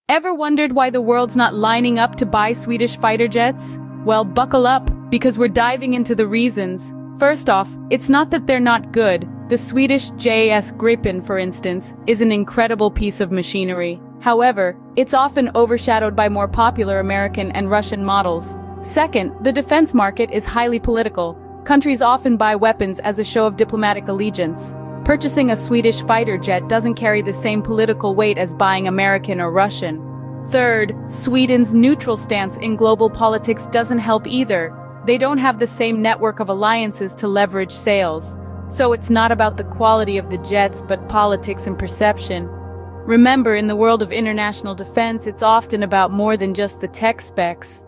Ever wondered why the world's not lining up to buy Swedish fighter jets? Well, buckle up, because we're diving into the reasons. First off, it's not that they're not good. The Swedish JS Gripen, for instance, is an incredible piece of machinery. However, it's often overshadowed by more popular American and Russian models. Second, the defense market is highly political. Countries often buy weapons as a show of diplomatic allegiance. Purchasing a Swedish fighter jet doesn't carry the same political weight as buying American or Russian. Third, Sweden's neutral stance in global politics doesn't help either. They don't have the same network of alliances to leverage sales. So it's not about the quality of the jets, but politics and perception. Remember, in the world of international defense, it's often about more than just the tech specs.